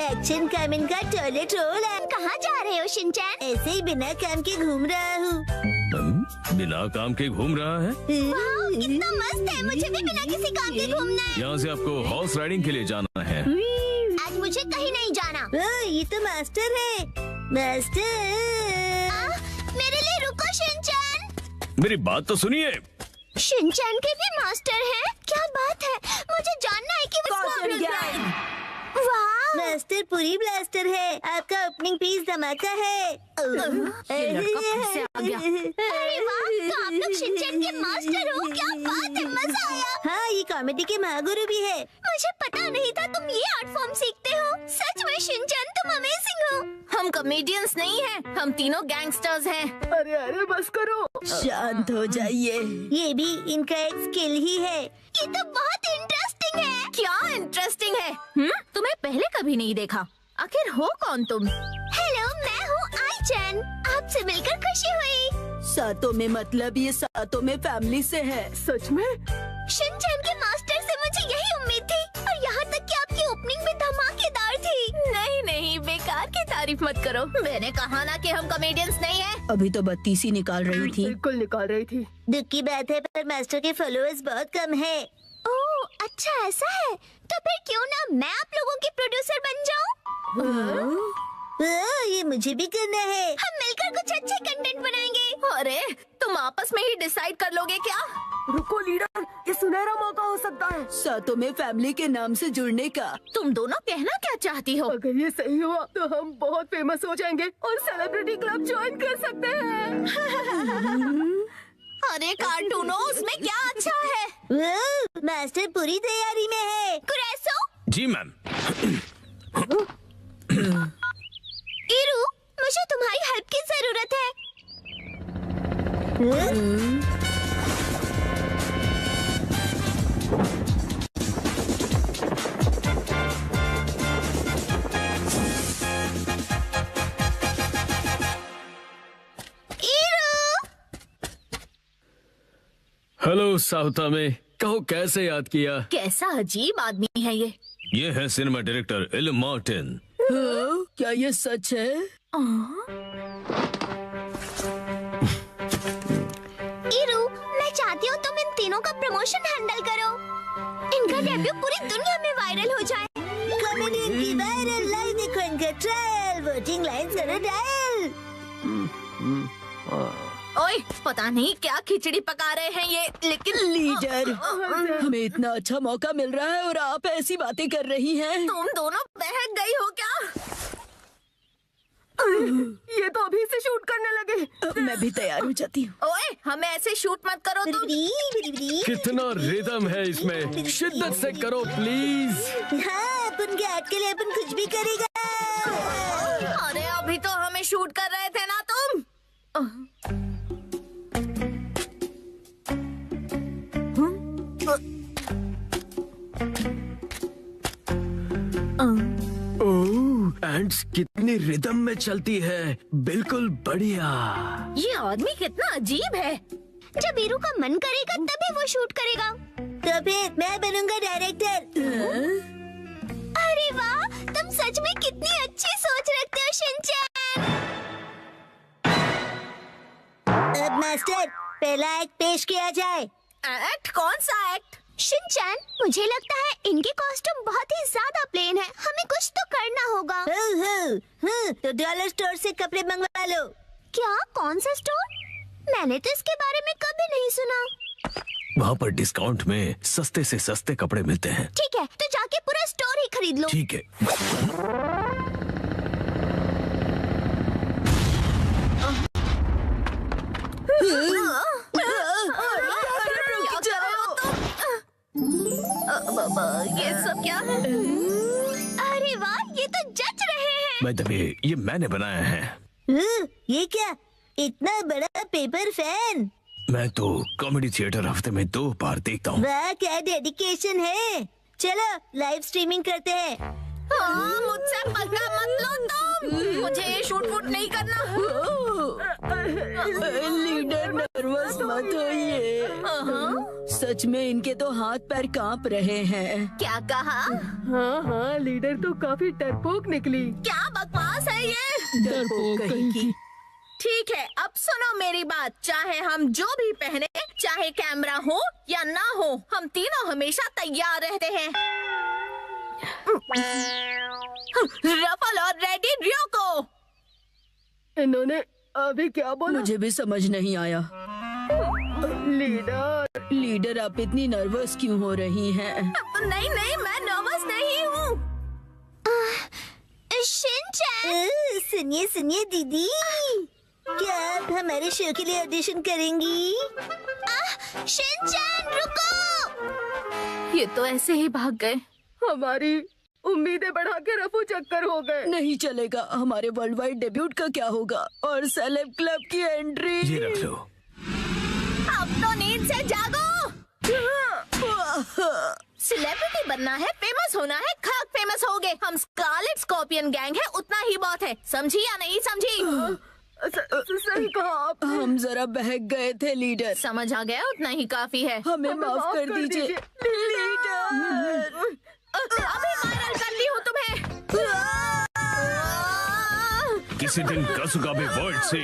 Action कामिन का toilet roll है। कहाँ जा रहे हो शिनचैन? ऐसे ही बिना काम के घूम रहा हूँ। बिना काम के घूम रहा है? वाह, कितना मस्त है। मुझे भी बिना किसी काम के घूमना है। यहाँ से आपको हॉर्स राइडिंग के लिए जाना है। आज मुझे कहीं नहीं जाना। ये तो मास्टर है। मास्टर मेरे लिए रुको शिनचैन। मेरी बात तो सुनिए। शिनचैन के भी मास्टर हैं? क्या बात है, मुझे जानना है कि वाह, मास्टर पूरी ब्लास्टर है। आपका ओपनिंग पीस धमाका है। अरे वाह, तो आप लोग शिनचैन के मास्टर हो। क्या बात है, मजा आया। हाँ, ये कॉमेडी के महागुरु भी है। मुझे पता नहीं था तुम ये आर्ट फॉर्म सीखते हो। सच में शिनचैन, तुम अमेजिंग हो। हम कॉमेडियंस नहीं हैं, हम तीनों गैंगस्टर्स हैं। अरे अरे बस करो, शांत हो जाइए। ये भी इनका एक स्किल ही है। ये तो बहुत इंटरेस्टिंग है। क्या इंटरेस्टिंग है? तुम्हें पहले कभी नहीं देखा। आखिर हो कौन तुम? हेलो, मैं हूँ आईचैन। आपसे मिलकर खुशी हुई। सातों में मतलब ये सातों में फैमिली से है। सच में? शिनचैन के मास्टर से मुझे यही उम्मीद थी, और यहाँ तक कि आपकी ओपनिंग भी धमाकेदार थी। नहीं नहीं, बेकार की तारीफ मत करो। मैंने कहा ना कि हम कॉमेडियंस नहीं हैं। अभी तो बत्तीस ही निकाल रही थी। बिल्कुल निकाल रही थी। दुख की बात है, पर मास्टर के फॉलोअर्स बहुत कम है। ओह, अच्छा ऐसा है। तो फिर क्यों ना मैं आप लोगों की प्रोड्यूसर बन जाऊँ? ये मुझे भी करना है। हम मिलकर कुछ अच्छे कंटेंट बनाएंगे। अरे, तुम आपस में ही डिसाइड कर लोगे क्या? रुको लीडर, ये सुनहरा मौका हो सकता है। सातों में फैमिली के नाम से जुड़ने का। तुम दोनों कहना क्या चाहती हो? अगर ये सही हुआ तो हम बहुत फेमस हो जाएंगे और सेलिब्रिटी क्लब ज्वाइन कर सकते हैं। अरे कार्टूनो, उसमें क्या अच्छा है? मास्टर पूरी तैयारी में है। कुरैसो, जी मैम। इरू, मुझे तुम्हारी हेल्प की जरूरत है। हेलो साउथा में, कहो कैसे याद किया? कैसा अजीब आदमी है ये। ये है सिनेमा डायरेक्टर इल मार्टिन। क्या ये सच है? इरू, मैं चाहती हूँ तुम इन तीनों का प्रमोशन हैंडल करो। इनका डेब्यू पूरी दुनिया में वायरल हो जाए। कॉमेडियन की वायरल लाइन देखो, इनका ट्रायल, वोटिंग लाइन करो डायल। ओए, पता नहीं क्या खिचड़ी पका रहे हैं ये, लेकिन लीडर, हमें इतना अच्छा मौका मिल रहा है और आप ऐसी बातें कर रही हैं। तुम दोनों बहक गई हो क्या? ये तो अभी से शूट करने लगे। मैं भी तैयार हो जाती हूँ। ओए, हमें ऐसे शूट मत करो तुम। कितना रिदम है इसमें, शिद्दत से करो प्लीज। हाँ, अपन के आर्ट के लिए अपन कुछ भी करेगा। अरे, अभी तो हमें शूट कर रहे थे ना तुम। एंड्स कितनी रिदम में चलती है, बिल्कुल बढ़िया। ये आदमी कितना अजीब है। जब इरू का मन करेगा तभी वो शूट करेगा। तो फिर मैं बनूंगा डायरेक्टर। अरे वाह, तुम सच में कितनी अच्छी सोच रखते हो शिनचैन। अब मास्टर, पहला एक्ट पेश किया जाए। एक्ट? कौन सा एक्ट? शिनचैन, मुझे लगता है इनके कॉस्ट्यूम बहुत ही ज्यादा प्लेन है। हमें कुछ तो करना होगा। तो डॉलर स्टोर से कपड़े मंगवा लो। क्या? कौन सा स्टोर? मैंने तो इसके बारे में कभी नहीं सुना। वहाँ पर डिस्काउंट में सस्ते से सस्ते कपड़े मिलते हैं। ठीक है, तो जाके पूरा स्टोर ही खरीद लो। ठीक है। ये सब क्या है? अरे वाह, ये तो जच रहे हैं। मैं तभी, ये मैंने बनाया है। ये क्या, इतना बड़ा पेपर फैन? मैं तो कॉमेडी थिएटर हफ्ते में 2 बार देखता हूँ। वाह, क्या डेडिकेशन है। चलो लाइव स्ट्रीमिंग करते हैं। हाँ, मुझसे पंगा मत लो तुम। मुझे ये शूट वूट नहीं करना। लीडर, नर्वस मत होइए। सच में इनके तो हाथ पैर कांप रहे हैं। क्या कहा? हाँ हाँ, लीडर तो काफी डरपोक निकली। क्या बकवास है ये? डरपोक कहीं की। ठीक है, अब सुनो मेरी बात। चाहे हम जो भी पहने, चाहे कैमरा हो या ना हो, हम तीनों हमेशा तैयार रहते हैं। रफल और रेडी रियोको। इन्होंने अभी क्या बोला? मुझे भी समझ नहीं आया। लीडर आप इतनी नर्वस क्यों हो रही हैं? नहीं नहीं, मैं नर्वस नहीं हूँ। शिनचैन, सुनिए सुनिए दीदी, क्या आप हमारे शो के लिए ऑडिशन करेंगी? शिनचैन रुको। ये तो ऐसे ही भाग गए। हमारी उम्मीदें बढ़ा के रफू चक्कर हो गए। नहीं चलेगा। हमारे वर्ल्ड वाइड डेब्यूट का क्या होगा? और सेलेब क्लब की एंट्री। ये रख लो। अब तो नींद से जागो। सेलिब्रिटी बनना है, फेमस होना है, खाक फेमस हो गए। हम स्कारलेट स्कॉर्पियन गैंग है, उतना ही बहुत है। समझी या नहीं समझी? सही कहा आप। हम जरा बहक गए थे लीडर। समझ आ गया, उतना ही काफी है। हमें माफ कर दीजिए लीडर। अभी वायरल करती हूँ तुम्हें। किसी दिन कसुगाबे वर्ल्ड से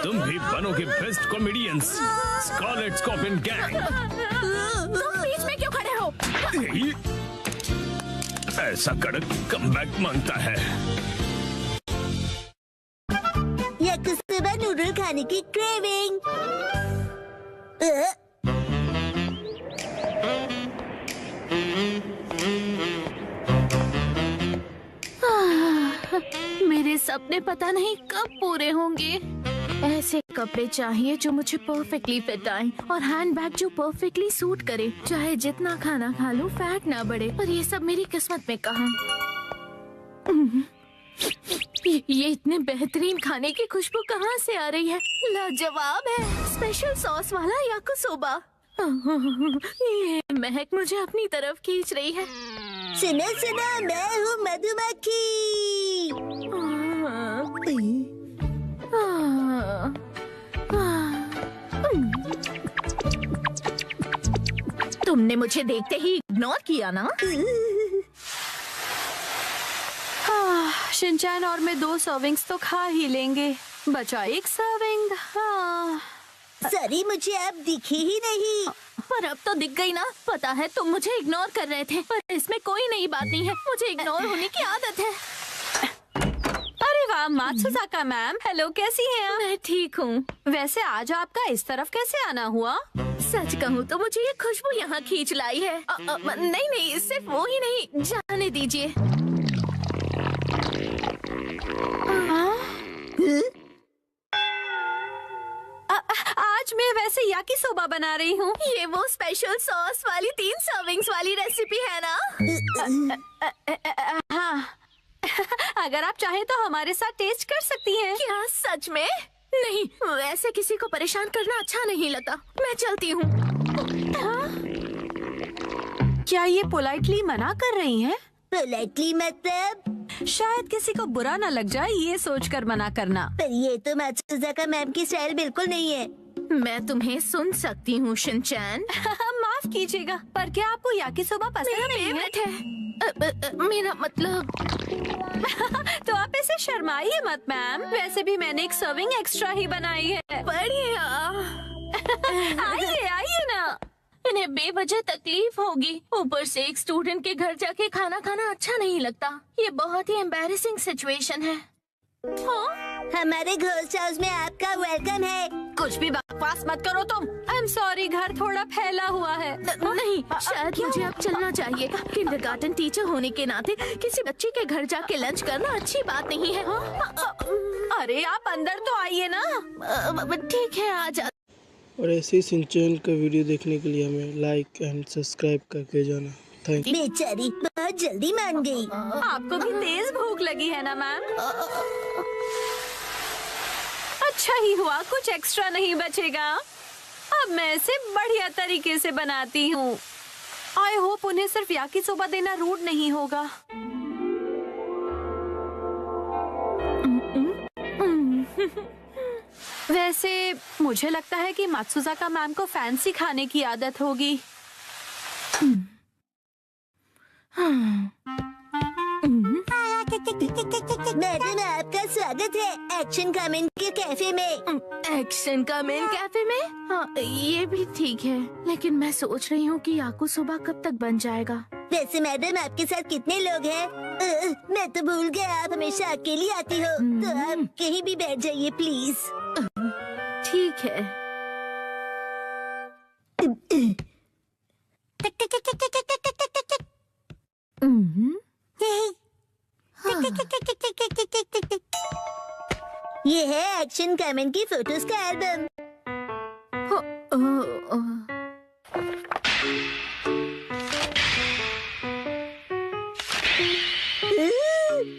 तुम भी बनोगे best comedians, Scarlett Scorpion gang. तुम बीच में क्यों खड़े हो? ऐसा कड़क कमबैक मांगता है। याकुसुबा नूडल खाने की क्रेविंग। मेरे सपने पता नहीं कब पूरे होंगे। ऐसे कपड़े चाहिए जो मुझे परफेक्टली फिट आए और हैंडबैग जो परफेक्टली सूट करे। चाहे जितना खाना खा लूं, फैट ना बढ़े। पर ये सब मेरी किस्मत में कहाँ। ये इतने बेहतरीन खाने की खुशबू कहाँ से आ रही है? लाजवाब है। स्पेशल सॉस वाला याकुसोबा। ये महक मुझे अपनी तरफ खींच रही है। सुनो सुनो, मैं हूँ मधुमक्खी। तुमने मुझे देखते ही इग्नोर किया ना? शिनचैन और मैं 2 सर्विंग्स तो खा ही लेंगे, बचा 1 सर्विंग। सॉरी, मुझे अब दिखी ही नहीं। पर अब तो दिख गई ना। पता है तुम मुझे इग्नोर कर रहे थे, पर इसमें कोई नई बात नहीं है। मुझे इग्नोर होने की आदत है। अरे वाह मात्सुजाका मैम, हेलो, कैसी हैं आप? मैं ठीक हूँ। वैसे आज आपका इस तरफ कैसे आना हुआ? सच कहूँ तो मुझे ये खुशबू यहाँ खींच लाई है। नहीं नहीं, सिर्फ वो ही नहीं, जाने दीजिए। आज मैं वैसे याकिसोबा बना रही हूँ। ये वो स्पेशल सॉस वाली 3 सर्विंग्स वाली रेसिपी है ना? हाँ अगर आप चाहें तो हमारे साथ टेस्ट कर सकती हैं। क्या सच में? नहीं, वैसे किसी को परेशान करना अच्छा नहीं लगता। मैं चलती हूँ। क्या ये पोलाइटली मना कर रही हैं? पोलाइटली मतलब? शायद किसी को बुरा न लग जाए ये सोचकर मना करना। पर ये तो मात्सुजाका मैम की स्टाइल बिल्कुल नहीं है। मैं तुम्हें सुन सकती हूँ शिनचैन। माफ कीजिएगा, पर क्या आपको याकिसोबा पसंद नहीं है? मेरा मतलब तो आप ऐसे शर्माइए मत मैम। वैसे भी मैंने 1 सर्विंग एक्स्ट्रा ही बनाई है। बढ़िया। आइए आइए ना। इन्हें बेवजह तकलीफ होगी। ऊपर से एक स्टूडेंट के घर जाके खाना खाना अच्छा नहीं लगता। ये बहुत ही एम्बैरेसिंग सिचुएशन है। हमारे घोस्ट हाउस में आपका वेलकम है। कुछ भी बकवास मत करो तुम। आई एम सॉरी, घर थोड़ा फैला हुआ है। नहीं, शायद मुझे अब चलना चाहिए। किंडरगार्टन टीचर होने के नाते किसी बच्चे के घर जाके लंच करना अच्छी बात नहीं है। अरे आप अंदर तो आइए ना। ठीक है, आ जा। और ऐसे ही शिनचैन का वीडियो देखने के लिए हमें लाइक एंड सब्सक्राइब करके जाना। Thank you. बेचारी बहुत जल्दी मान गई। आपको भी तेज भूख लगी है ना मैम? अच्छा ही हुआ, कुछ एक्स्ट्रा नहीं बचेगा। अब मैं इसे बढ़िया तरीके से बनाती हूँ। आई होप उन्हें सिर्फ याकिसोबा देना रूड नहीं होगा। वैसे मुझे लगता है कि मात्सुजाका मैम को फैंसी खाने की आदत होगी। मैडम आपका स्वागत है एक्शन कमेंट के कैफे में। एक्शन का मेन कैफे में? हाँ, ये भी ठीक है, लेकिन मैं सोच रही हूँ कि याकुसोबा कब तक बन जाएगा। वैसे मैडम आपके साथ कितने लोग हैं? मैं तो भूल गया, आप हमेशा अकेली आती हो, तो आप कहीं भी बैठ जाइए प्लीज। ठीक है। ये है एक्शन कमेंट की फोटोज का एल्बम।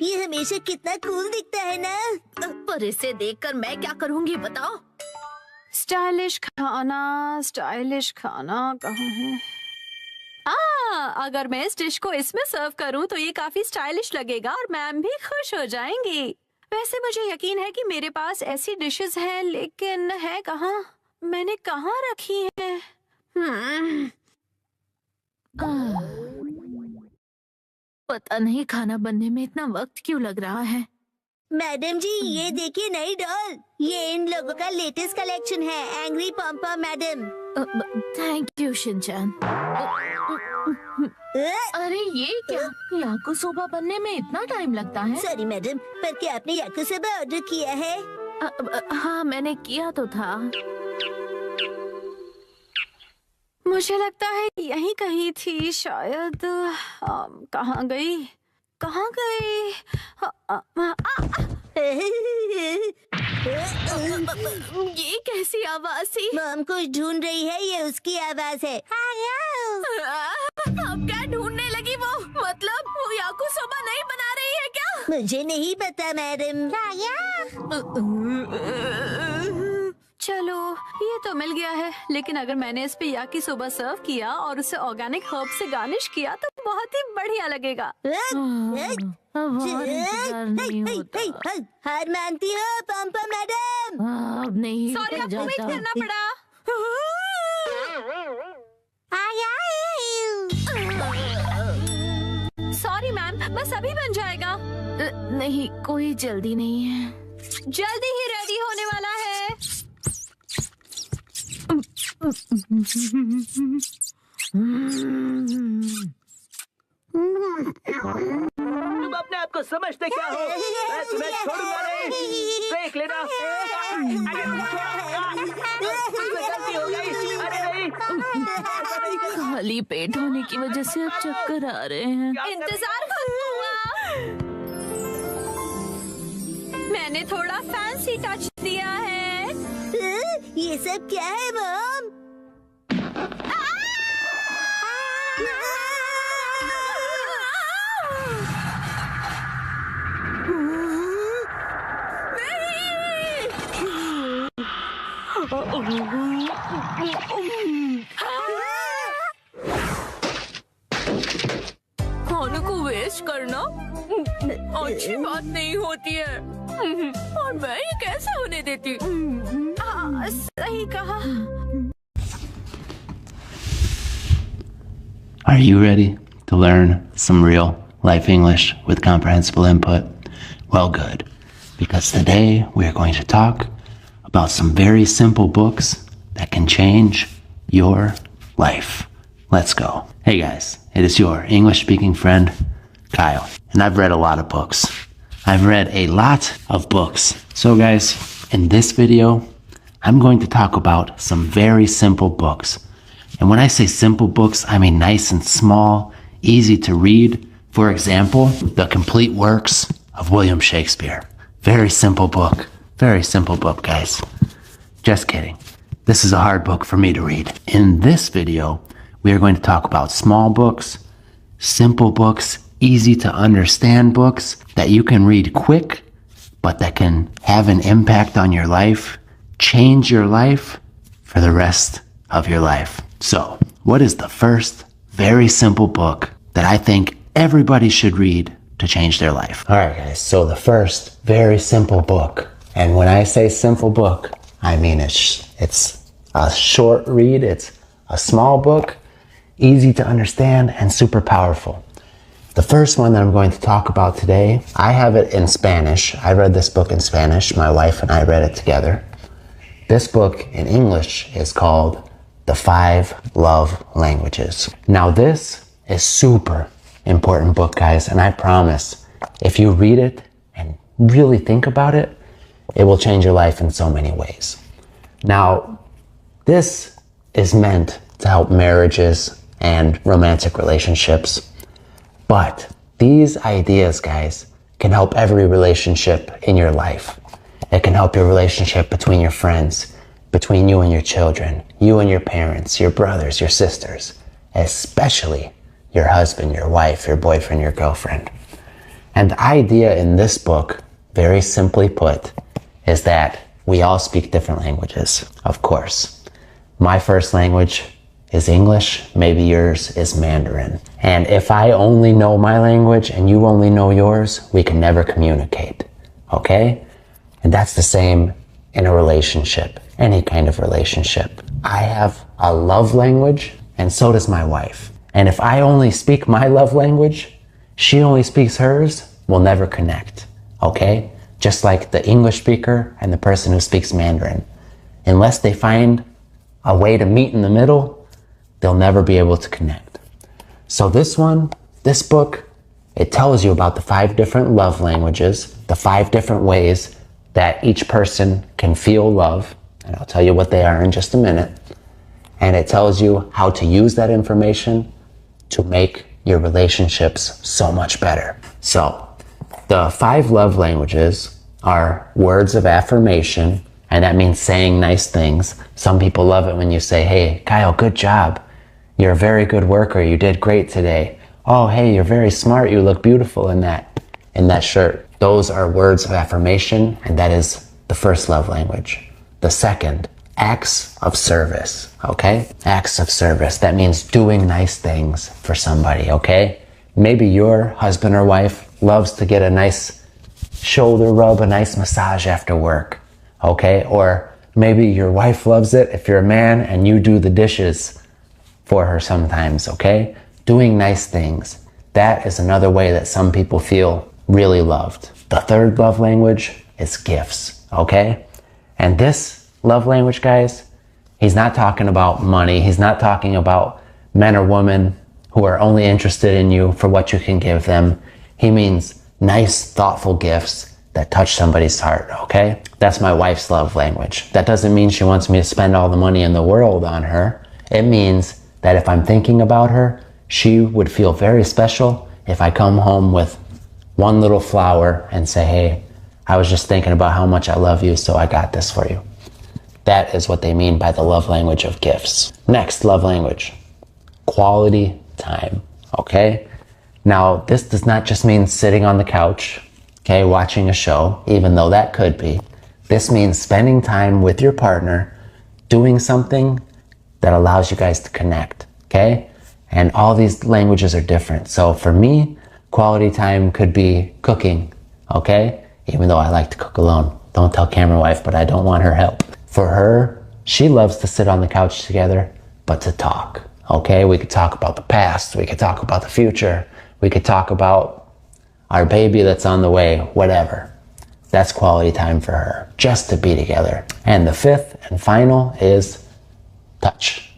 ये हमेशा कितना कूल दिखता है ना। पर इसे देखकर मैं क्या करूँगी बताओ? स्टाइलिश खाना कहाँ है? अगर मैं इस डिश को इसमें सर्व करूं तो ये काफी स्टाइलिश लगेगा और मैम भी खुश हो जाएंगी। वैसे मुझे यकीन है कि मेरे पास ऐसी डिशेस हैं, लेकिन है कहाँ? मैंने कहाँ रखी है? पता नहीं खाना बनने में इतना वक्त क्यों लग रहा है। मैडम जी ये देखिए नई डॉल, ये इन लोगों का लेटेस्ट कलेक्शन है, एंग्री पॉम्पा मैडम। Thank you Shinchan. अरे ये क्या? याकुसोबा बनने में इतना टाइम लगता है? सॉरी मैडम, पर क्या आपने याकुसोबा ऑर्डर किया है? हाँ मैंने किया तो था। मुझे लगता है यहीं कहीं थी शायद। कहाँ गई? ये कैसी आवाज थी? मॉम कुछ ढूंढ रही है, ये उसकी आवाज है। अब क्या ढूंढने लगी वो? मतलब वो याकुसोबा नहीं बना रही है क्या? मुझे नहीं पता मैडम। चलो ये तो मिल गया है, लेकिन अगर मैंने इस पे याकिसोबा सर्व किया और उसे ऑर्गेनिक हर्ब से गार्निश किया तो बहुत ही बढ़िया लगेगा। हार मानती हो पॉम्पा मैडम? अब नहीं सॉरी, आपको वेट करना पड़ा। सॉरी मैम, बस अभी बन जाएगा। नहीं, कोई जल्दी नहीं है। जल्दी ही रेडी होने वाला है। तुम अपने आप को समझते क्या हो? मैं तुम्हें छोड़ूंगा नहीं। देख लेना। गलती हो गई। अरे नहीं। खाली पेट होने की वजह से अब चक्कर आ रहे हैं। इंतजार करूंगा। मैंने थोड़ा फैंसी टच दिया है। ये सब क्या है मॉम? खाने को वेस्ट करना अच्छी बात नहीं होती है, और मैं ये कैसे होने देती? सही कहा। Are you ready to learn some real life English with comprehensible input? Well, good, because today we are going to talk about some very simple books that can change your life. Let's go. Hey guys, it is your English-speaking friend, Kyle, and I've read a lot of books. I've read a lot of books. So guys, in this video, I'm going to talk about some very simple books. And when I say simple books, I mean nice and small, easy to read. For example, The Complete Works of William Shakespeare. Very simple book. Very simple book, guys. Just kidding. This is a hard book for me to read. In this video, we are going to talk about small books, simple books, easy to understand books that you can read quick, but that can have an impact on your life, change your life for the rest of your life. So, what is the first very simple book that I think everybody should read to change their life? All right, guys. So the first very simple book, and when I say simple book, I mean, it's a short read. It's a small book, easy to understand, and super powerful. The first one that I'm going to talk about today, I have it in Spanish. I read this book in Spanish. My wife and I read it together. This book in English is called The 5 Love Languages. Now this is super important book, guys, and I promise if you read it and really think about it, it will change your life in so many ways. Now, this is meant to help marriages and romantic relationships, but these ideas, guys, can help every relationship in your life. It can help your relationship between your friends, between you and your children, you and your parents, your brothers, your sisters, especially your husband, your wife, your boyfriend, your girlfriend. And the idea in this book, very simply put, is that we all speak different languages, of course. My first language is English, maybe yours is Mandarin. And if I only know my language and you only know yours, we can never communicate, okay? And that's the same in a relationship, any kind of relationship. I have a love language, and so does my wife. And if I only speak my love language, she only speaks hers, we'll never connect, okay? Just like the English speaker and the person who speaks Mandarin. Unless they find a way to meet in the middle, they'll never be able to connect. So this book, it tells you about the 5 different love languages, the 5 different ways that each person can feel love, and I'll tell you what they are in just a minute. And it tells you how to use that information to make your relationships so much better. So, the 5 love languages are words of affirmation, and that means saying nice things. Some people love it when you say, hey, Kyle, good job. You're a very good worker. You did great today. Oh, hey, you're very smart. You look beautiful in that shirt. Those are words of affirmation, and that is the first love language. The second, acts of service, okay? Acts of service. That means doing nice things for somebody, okay? Maybe your husband or wife loves to get a nice shoulder rub, a nice massage after work, okay? Or maybe your wife loves it if you're a man and you do the dishes for her sometimes, okay? Doing nice things. That is another way that some people feel really loved. The third love language is gifts, okay? And this love language, guys, he's not talking about money. He's not talking about men or women who are only interested in you for what you can give them. He means nice, thoughtful gifts that touch somebody's heart, okay? That's my wife's love language. That doesn't mean she wants me to spend all the money in the world on her. It means that if I'm thinking about her, she would feel very special if I come home with one little flower and say, hey, I was just thinking about how much I love you, so I got this for you. That is what they mean by the love language of gifts. Next love language, quality time, okay? Now, this does not just mean sitting on the couch, okay, watching a show, even though that could be. This means spending time with your partner, doing something that allows you guys to connect, okay? And all these languages are different. So for me, quality time could be cooking, okay? Even though I like to cook alone. Don't tell camera wife, but I don't want her help. For her, she loves to sit on the couch together, but to talk, okay? We could talk about the past. We could talk about the future. We could talk about our baby that's on the way, whatever. That's quality time for her, just to be together. And the fifth and final is touch,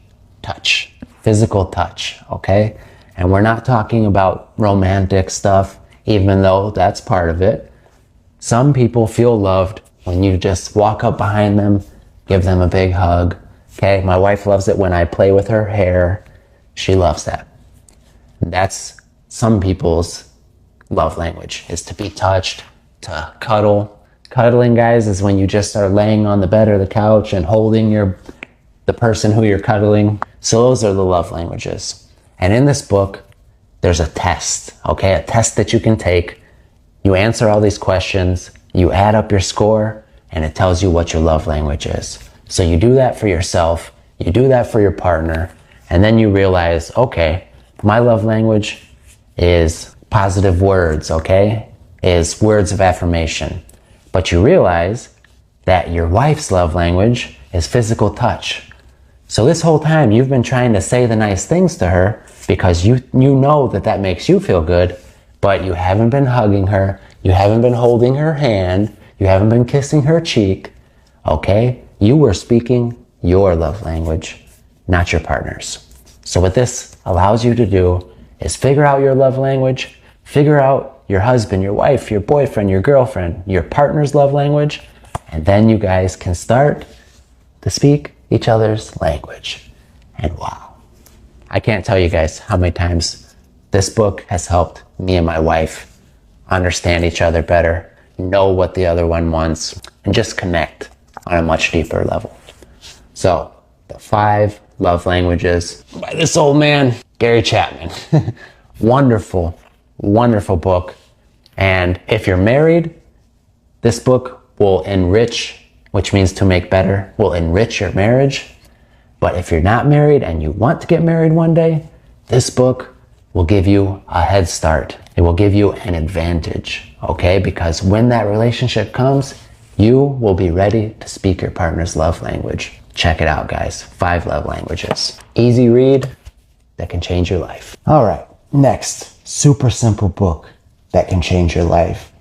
physical touch, okay? And we're not talking about romantic stuff, even though that's part of it. Some people feel loved when you just walk up behind them, give them a big hug, okay? My wife loves it when I play with her hair. She loves that. That's some people's love language, is to be touched, to cuddle. Cuddling, guys, is when you just are laying on the bed or the couch and holding the person who you're cuddling. So those are the love languages. And in this book, there's a test, okay? A test that you can take. You answer all these questions, you add up your score, and it tells you what your love language is. So you do that for yourself, you do that for your partner, and then you realize, okay, my love language is positive words, okay? Is words of affirmation. But you realize that your wife's love language is physical touch. So this whole time you've been trying to say the nice things to her because you know that makes you feel good, but you haven't been hugging her, you haven't been holding her hand, you haven't been kissing her cheek, okay? You were speaking your love language, not your partner's. So what this allows you to do is figure out your love language, figure out your husband, your wife, your boyfriend, your girlfriend, your partner's love language, and then you guys can start to speak each other's language. And wow, I can't tell you guys how many times this book has helped me and my wife understand each other better, know what the other one wants, and just connect on a much deeper level. So, the 5 love languages by this old man, Gary Chapman. Wonderful, wonderful book. And if you're married, this book will enrich, which means to make better, will enrich your marriage. But if you're not married and you want to get married one day, this book will give you a head start. It will give you an advantage, okay? Because when that relationship comes, you will be ready to speak your partner's love language. Check it out, guys. 5 love languages. Easy read that can change your life. All right, next, super simple book that can change your life.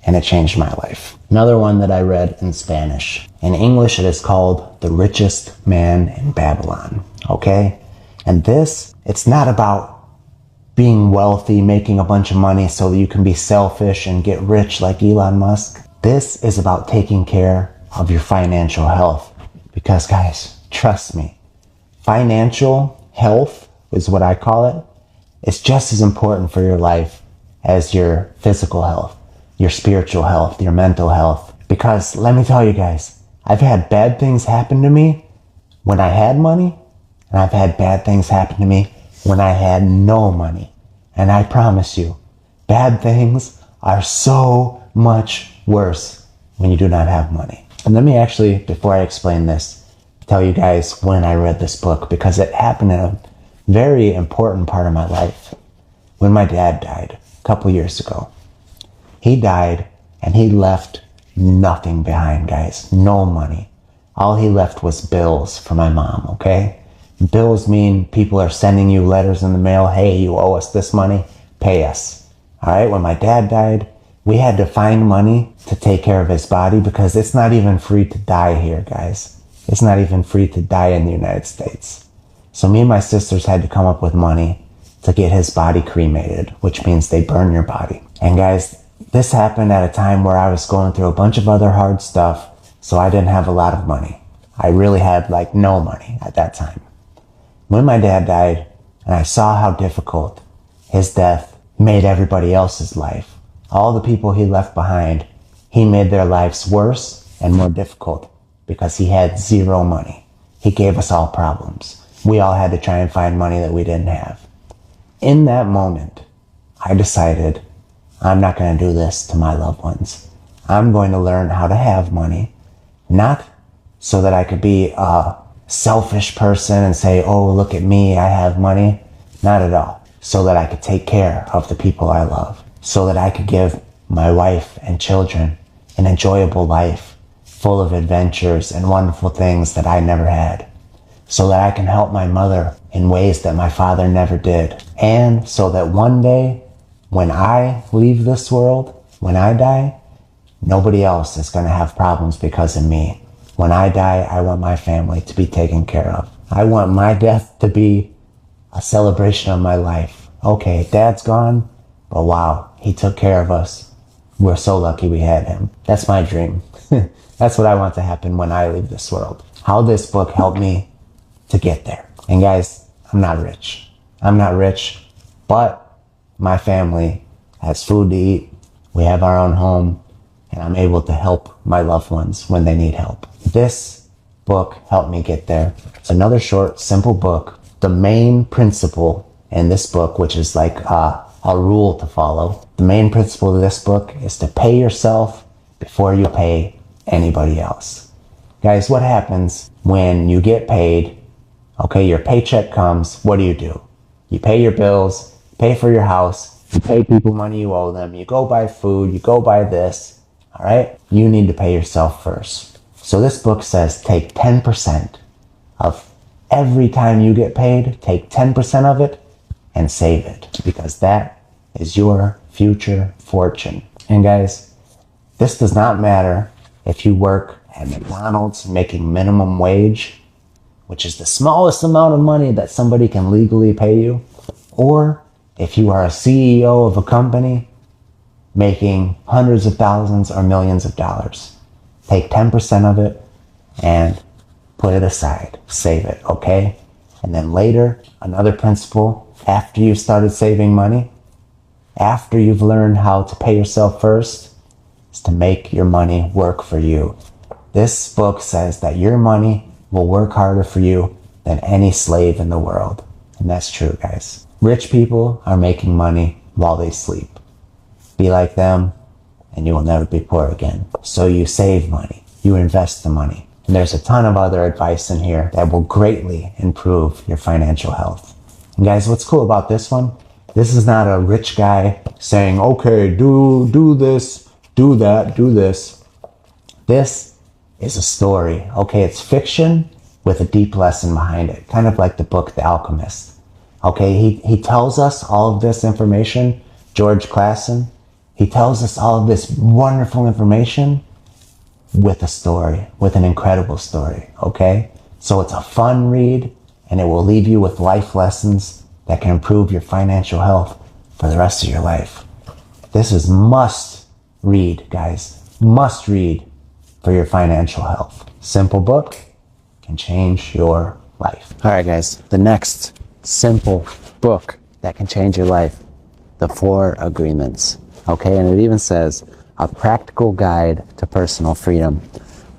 And it changed my life. Another one that I read in Spanish. In English, it is called The Richest Man in Babylon, okay? And this, it's not about being wealthy, making a bunch of money so that you can be selfish and get rich like Elon Musk. This is about taking care of your financial health. Because guys, trust me, financial health is what I call it. It's just as important for your life as your physical health, your spiritual health, your mental health. Because let me tell you guys, I've had bad things happen to me when I had money, and I've had bad things happen to me when I had no money. And I promise you, bad things are so much worse when you do not have money. And let me actually, before I explain this, tell you guys when I read this book, because it happened in a very important part of my life. When my dad died a couple years ago. He died and he left nothing behind, guys. No money. All he left was bills for my mom, okay? Bills mean people are sending you letters in the mail. Hey, you owe us this money. Pay us. All right, when my dad died, we had to find money to take care of his body because it's not even free to die here, guys. It's not even free to die in the United States. So me and my sisters had to come up with money to get his body cremated, which means they burn your body. And guys, this happened at a time where I was going through a bunch of other hard stuff, so I didn't have a lot of money. I really had like no money at that time. When my dad died, and I saw how difficult his death made everybody else's life, all the people he left behind, he made their lives worse and more difficult because he had zero money. He gave us all problems. We all had to try and find money that we didn't have. In that moment, I decided I'm not going to do this to my loved ones. I'm going to learn how to have money, not so that I could be a selfish person and say, oh, look at me, I have money. Not at all. So that I could take care of the people I love. So that I could give my wife and children an enjoyable life full of adventures and wonderful things that I never had. So that I can help my mother in ways that my father never did. And so that one day, when I leave this world, when I die, nobody else is going to have problems because of me. When I die, I want my family to be taken care of. I want my death to be a celebration of my life. Okay, Dad's gone, but wow, he took care of us. We're so lucky we had him. That's my dream. That's what I want to happen when I leave this world. How this book helped me to get there. And guys, I'm not rich. I'm not rich, but my family has food to eat. We have our own home, and I'm able to help my loved ones when they need help. This book helped me get there. It's another short, simple book. The main principle in this book, which is like a rule to follow, the main principle of this book is to pay yourself before you pay anybody else. Guys, what happens when you get paid? Okay, your paycheck comes, what do? You pay your bills, pay for your house, you pay people money you owe them, you go buy food, you go buy this, all right? You need to pay yourself first. So this book says take 10% of every time you get paid, take 10% of it and save it, because that is your future fortune. And guys, this does not matter if you work at McDonald's making minimum wage, which is the smallest amount of money that somebody can legally pay you, or if you are a CEO of a company making hundreds of thousands or millions of dollars. Take 10% of it and put it aside. Save it, okay? And then later, another principle, after you started saving money, after you've learned how to pay yourself first, is to make your money work for you. This book says that your money will work harder for you than any slave in the world. And that's true, guys. Rich people are making money while they sleep. Be like them, and you will never be poor again. So you save money, you invest the money. And there's a ton of other advice in here that will greatly improve your financial health. And guys, what's cool about this one? This is not a rich guy saying, okay, do this, do that, do this. This is a story. Okay, it's fiction with a deep lesson behind it. Kind of like the book, The Alchemist. Okay, he tells us all of this information, George Clason. He tells us all of this wonderful information with a story, with an incredible story, okay? So it's a fun read, and it will leave you with life lessons that can improve your financial health for the rest of your life. This is must read, guys. Must read for your financial health. Simple book can change your life. All right, guys, the next simple book that can change your life, The 4 Agreements. Okay, and it even says, a practical guide to personal freedom.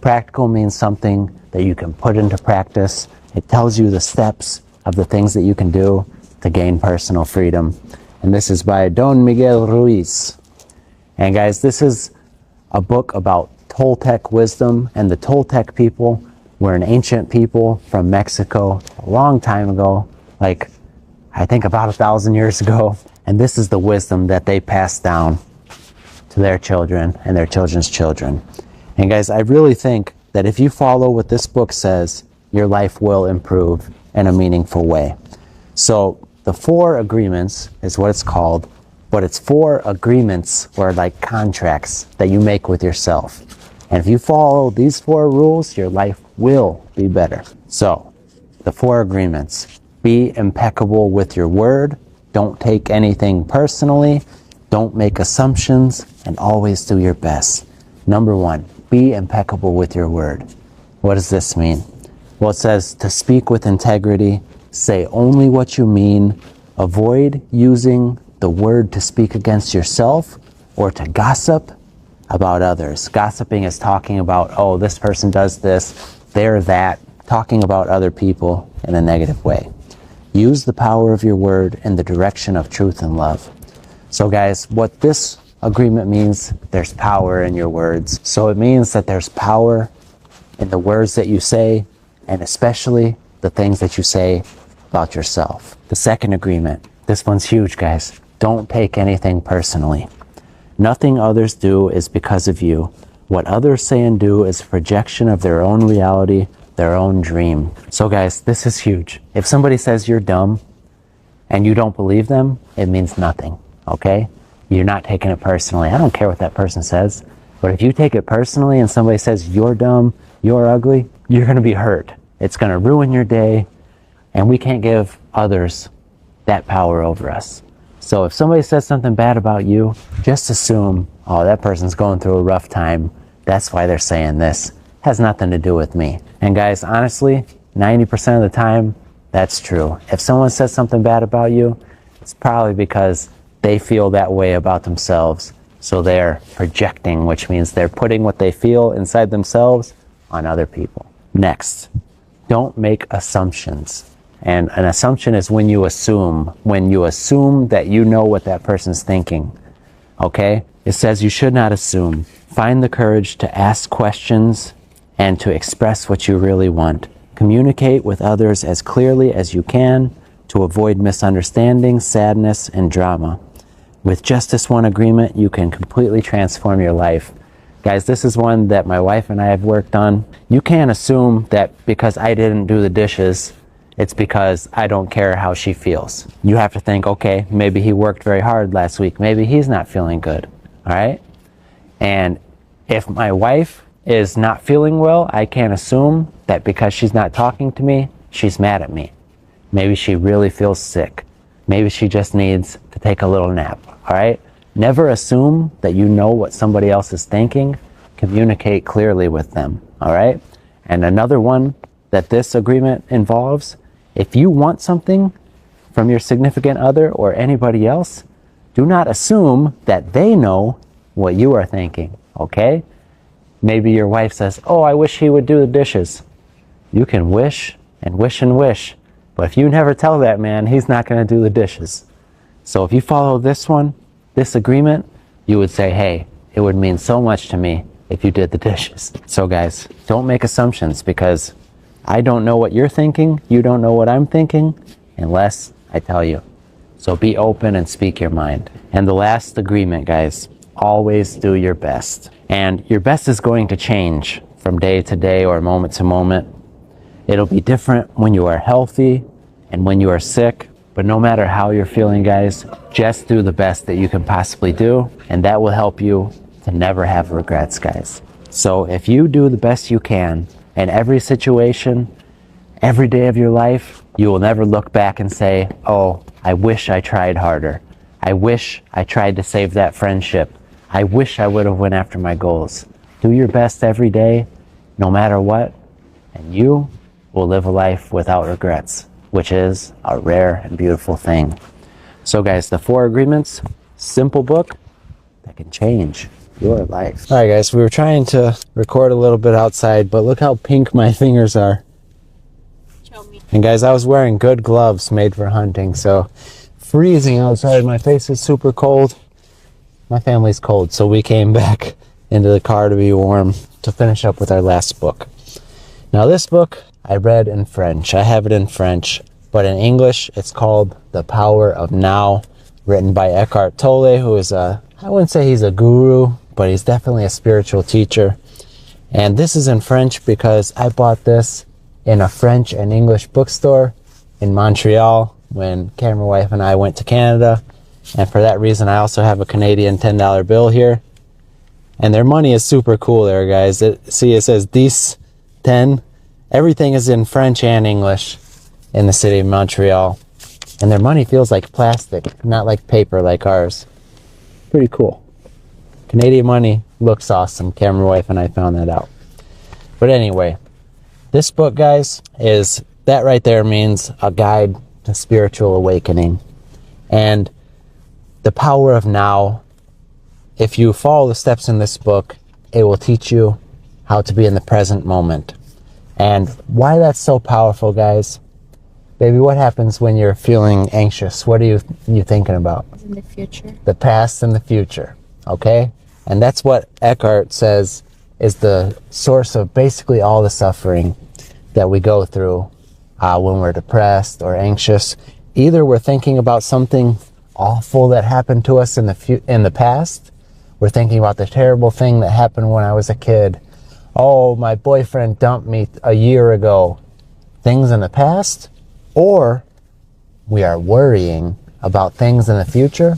Practical means something that you can put into practice. It tells you the steps of the things that you can do to gain personal freedom. And this is by Don Miguel Ruiz. And guys, this is a book about Toltec wisdom, and the Toltec people were an ancient people from Mexico a long time ago, like I think about 1,000 years ago. And this is the wisdom that they passed down to their children and their children's children. And guys, I really think that if you follow what this book says, your life will improve in a meaningful way. So the 4 agreements is what it's called, but it's 4 agreements or like contracts that you make with yourself. And if you follow these 4 rules, your life will be better. So the 4 agreements: be impeccable with your word, don't take anything personally, don't make assumptions, and always do your best. Number 1, be impeccable with your word. What does this mean? Well, it says to speak with integrity, say only what you mean, avoid using the word to speak against yourself or to gossip about others. Gossiping is talking about, oh, this person does this, they're that, talking about other people in a negative way. Use the power of your word in the direction of truth and love. So guys, what this agreement means, there's power in your words. So it means that there's power in the words that you say, and especially the things that you say about yourself. The second agreement, this one's huge, guys. Don't take anything personally. Nothing others do is because of you. What others say and do is a projection of their own reality, their own dream. So guys, this is huge. If somebody says you're dumb and you don't believe them, it means nothing, okay? You're not taking it personally. I don't care what that person says, but if you take it personally and somebody says you're dumb, you're ugly, you're gonna be hurt. It's gonna ruin your day, and we can't give others that power over us. So if somebody says something bad about you, just assume, oh, that person's going through a rough time. That's why they're saying this. Has nothing to do with me. And guys, honestly, 90% of the time, that's true. If someone says something bad about you, it's probably because they feel that way about themselves. So they're projecting, which means they're putting what they feel inside themselves on other people. Next, don't make assumptions. And an assumption is when you assume that you know what that person's thinking. Okay? It says you should not assume. Find the courage to ask questions and to express what you really want. Communicate with others as clearly as you can to avoid misunderstanding, sadness, and drama. With just this one agreement, you can completely transform your life. Guys, this is one that my wife and I have worked on. You can't assume that because I didn't do the dishes, it's because I don't care how she feels. You have to think, okay, maybe he worked very hard last week. Maybe he's not feeling good, all right? And if my wife is not feeling well, I can't assume that because she's not talking to me, she's mad at me. Maybe she really feels sick. Maybe she just needs to take a little nap, all right? Never assume that you know what somebody else is thinking. Communicate clearly with them, all right? And another one that this agreement involves, if you want something from your significant other or anybody else, do not assume that they know what you are thinking, okay? Maybe your wife says, oh, I wish he would do the dishes. You can wish and wish and wish, but if you never tell that man, he's not going to do the dishes. So if you follow this one, this agreement, you would say, hey, it would mean so much to me if you did the dishes. So guys, don't make assumptions, because I don't know what you're thinking, you don't know what I'm thinking, unless I tell you. So be open and speak your mind. And the last agreement, guys, always do your best. And your best is going to change from day to day or moment to moment. It'll be different when you are healthy and when you are sick. But no matter how you're feeling, guys, just do the best that you can possibly do, and that will help you to never have regrets, guys. So if you do the best you can in every situation, every day of your life, you will never look back and say, oh, I wish I tried harder. I wish I tried to save that friendship. I wish I would have went after my goals. Do your best every day, no matter what, and you will live a life without regrets, which is a rare and beautiful thing. So guys, the 4 agreements, simple book that can change your life. All right, guys, we were trying to record a little bit outside, but look how pink my fingers are. Show me. And guys, I was wearing good gloves made for hunting, so freezing outside. My face is super cold. My family's cold, so we came back into the car to be warm to finish up with our last book. Now this book I read in French. I have it in French, but in English it's called The Power of Now, written by Eckhart Tolle, who is I wouldn't say he's a guru, but he's definitely a spiritual teacher. And this is in French because I bought this in a French and English bookstore in Montreal when Cameron wife and I went to Canada. And for that reason, I also have a Canadian $10 bill here. And their money is super cool there, guys. See, it says 10. Everything is in French and English in the city of Montreal. And their money feels like plastic, not like paper like ours. Pretty cool. Canadian money looks awesome. Cameron wife and I found that out. But anyway, this book, guys, is that right there means a guide to spiritual awakening. And the power of now, if you follow the steps in this book, it will teach you how to be in the present moment. And why that's so powerful, guys? Baby, what happens when you're feeling anxious? What are you thinking about? In the future. The past and the future, okay? And that's what Eckhart says is the source of basically all the suffering that we go through when we're depressed or anxious. Either we're thinking about something awful that happened to us in the past. We're thinking about the terrible thing that happened when I was a kid. Oh, my boyfriend dumped me a year ago. Things in the past. Or we are worrying about things in the future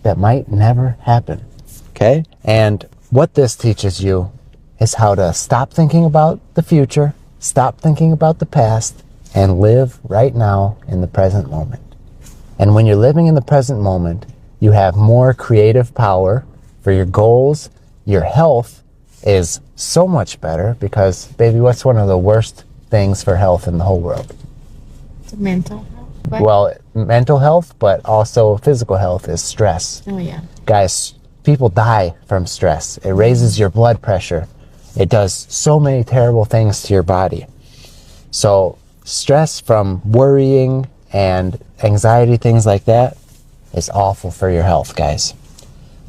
that might never happen. Okay? And what this teaches you is how to stop thinking about the future, stop thinking about the past, and live right now in the present moment. And when you're living in the present moment, you have more creative power for your goals. Your health is so much better because, baby, what's one of the worst things for health in the whole world? Mental health. Right? Well, mental health, but also physical health is stress. Oh, yeah. Guys, people die from stress. It raises your blood pressure. It does so many terrible things to your body. So stress from worrying and anxiety, things like that, is awful for your health, guys.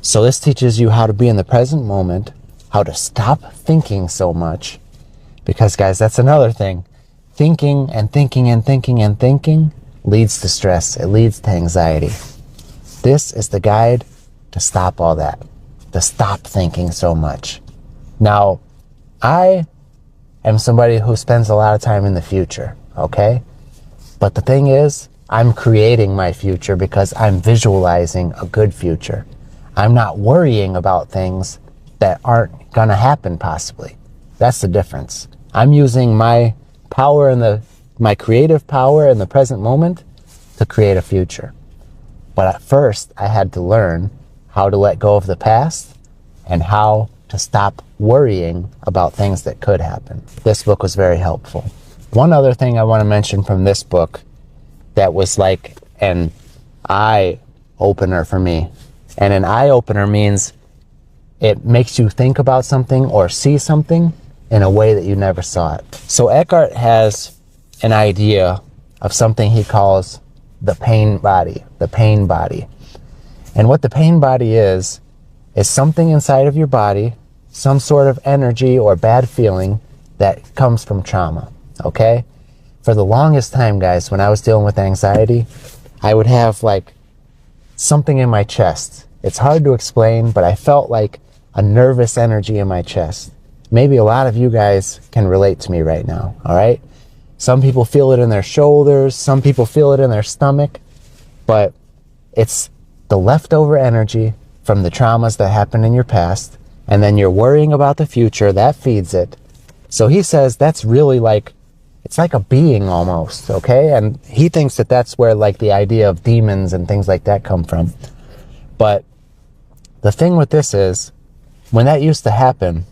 So this teaches you how to be in the present moment, how to stop thinking so much. Because, guys, that's another thing. Thinking and thinking and thinking and thinking leads to stress. It leads to anxiety. This is the guide to stop all that, to stop thinking so much. Now, I am somebody who spends a lot of time in the future, okay? But the thing is, I'm creating my future because I'm visualizing a good future. I'm not worrying about things that aren't gonna happen possibly. That's the difference. I'm using my power and my creative power in the present moment to create a future. But at first, I had to learn how to let go of the past and how to stop worrying about things that could happen. This book was very helpful. One other thing I want to mention from this book that was like an eye-opener for me. And an eye-opener means it makes you think about something or see something in a way that you never saw it. So Eckhart has an idea of something he calls the pain body, the pain body. And what the pain body is something inside of your body, some sort of energy or bad feeling that comes from trauma, okay? For the longest time, guys, when I was dealing with anxiety, I would have like something in my chest. It's hard to explain, but I felt like a nervous energy in my chest. Maybe a lot of you guys can relate to me right now, all right? Some people feel it in their shoulders, some people feel it in their stomach, but it's the leftover energy from the traumas that happened in your past, and then you're worrying about the future, that feeds it. So he says that's really like, it's like a being almost, okay? And he thinks that that's where like the idea of demons and things like that come from. But the thing with this is, when that used to happen,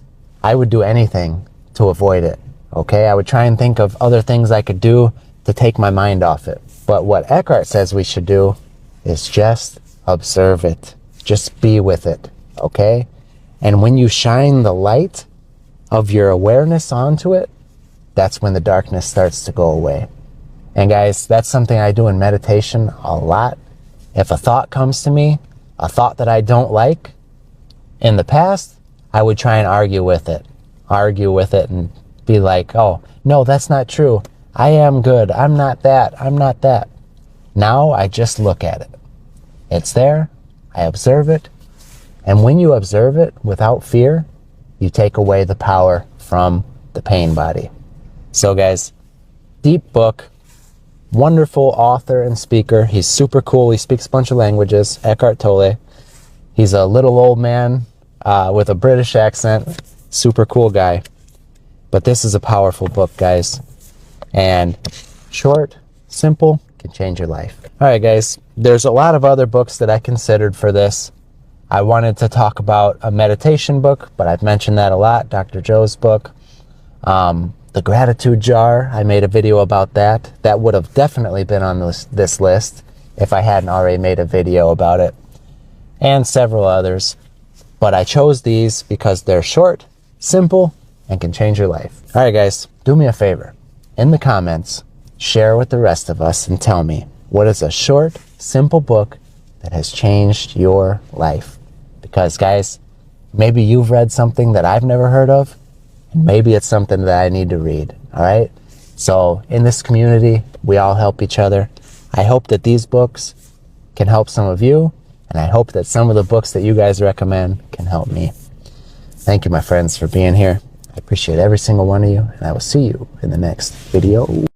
I would do anything to avoid it, okay? I would try and think of other things I could do to take my mind off it. But what Eckhart says we should do is just observe it. Just be with it, okay? And when you shine the light of your awareness onto it, that's when the darkness starts to go away. And guys, that's something I do in meditation a lot. If a thought comes to me, a thought that I don't like, in the past, I would try and argue with it and be like, oh, no, that's not true. I am good. I'm not that. I'm not that. Now I just look at it. It's there. I observe it. And when you observe it without fear, you take away the power from the pain body. So guys, deep book, wonderful author and speaker. He's super cool. He speaks a bunch of languages. Eckhart Tolle. He's a little old man with a British accent. Super cool guy. But this is a powerful book, guys. And short, simple, can change your life. All right, guys. There's a lot of other books that I considered for this. I wanted to talk about a meditation book, but I've mentioned that a lot. Dr. Joe's book. The Gratitude Jar, I made a video about that. That would have definitely been on this list if I hadn't already made a video about it. And several others. But I chose these because they're short, simple, and can change your life. All right, guys, do me a favor. In the comments, share with the rest of us and tell me, what is a short, simple book that has changed your life? Because, guys, maybe you've read something that I've never heard of, and maybe it's something that I need to read, all right? So in this community, we all help each other. I hope that these books can help some of you, and I hope that some of the books that you guys recommend can help me. Thank you, my friends, for being here. I appreciate every single one of you, and I will see you in the next video.